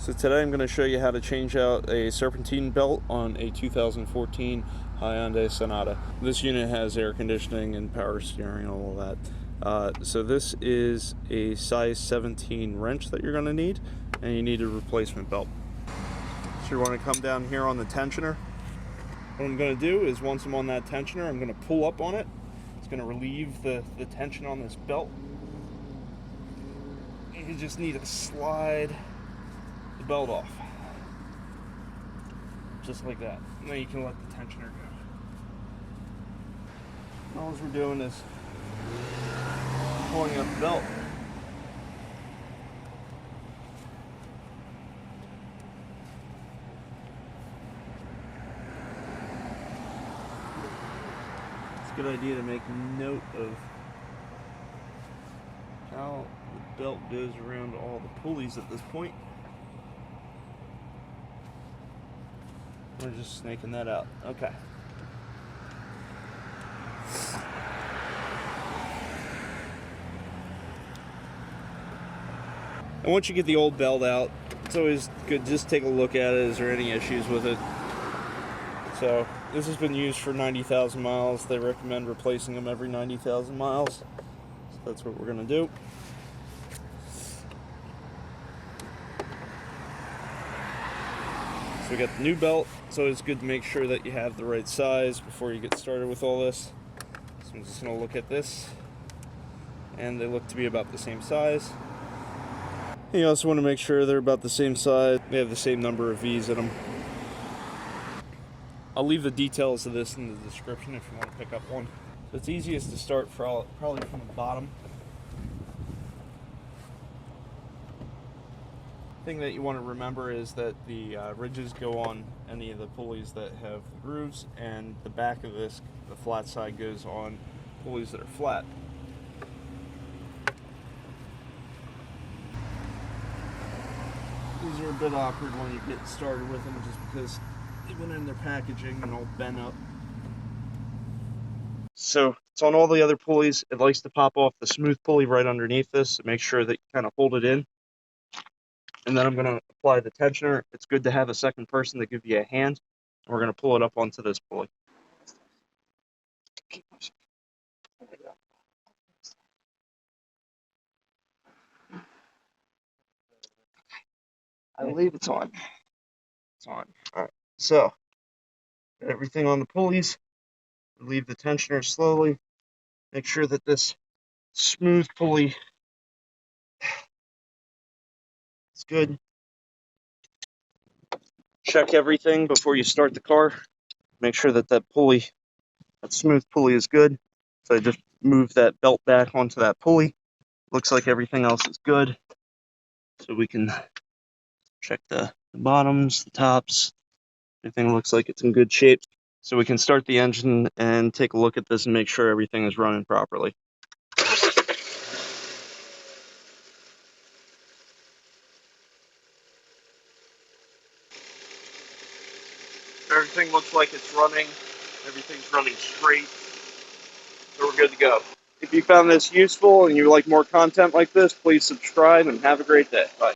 So today I'm going to show you how to change out a Serpentine Belt on a 2014 Hyundai Sonata. This unit has air conditioning and power steering and all of that. So this is a size 17 wrench that you're going to need, and you need a replacement belt. So you want to come down here on the tensioner. What I'm going to do is once I'm on that tensioner, I'm going to pull up on it. It's going to relieve the tension on this belt. You just need to slide the belt off, just like that, and then you can let the tensioner go. All we're doing is pulling up the belt. It's a good idea to make note of how the belt goes around all the pulleys at this point. We're just snaking that out. Okay. And once you get the old belt out, it's always good just take a look at it. Is there any issues with it? So this has been used for 90,000 miles. They recommend replacing them every 90,000 miles. So that's what we're gonna do. So we got the new belt. It's always good to make sure that you have the right size before you get started with all this. So I'm just gonna look at this, and they look to be about the same size. And you also want to make sure they're about the same size. They have the same number of V's in them. I'll leave the details of this in the description if you want to pick up one. So it's easiest to start probably from the bottom. The thing that you want to remember is that the ridges go on any of the pulleys that have grooves, and the back of this, the flat side, goes on pulleys that are flat. These are a bit awkward when you get started with them, just because they went in their packaging and all bent up. So it's on all the other pulleys. It likes to pop off the smooth pulley right underneath this. Make sure that you kind of hold it in. And then I'm going to apply the tensioner. It's good to have a second person to give you a hand. We're going to pull it up onto this pulley. I believe it's on. It's on. All right. So, got everything on the pulleys. Relieve the tensioner slowly. Make sure that this smooth pulley is good. Check everything before you start the car. Make sure that that smooth pulley is good. So I just move that belt back onto that pulley. Looks like everything else is good. So we can check the bottoms, the tops. Everything looks like it's in good shape. So we can start the engine and take a look at this and make sure everything is running properly. Everything looks like it's running. Everything's running straight. So we're good to go. If you found this useful and you like more content like this, please subscribe and have a great day. Bye.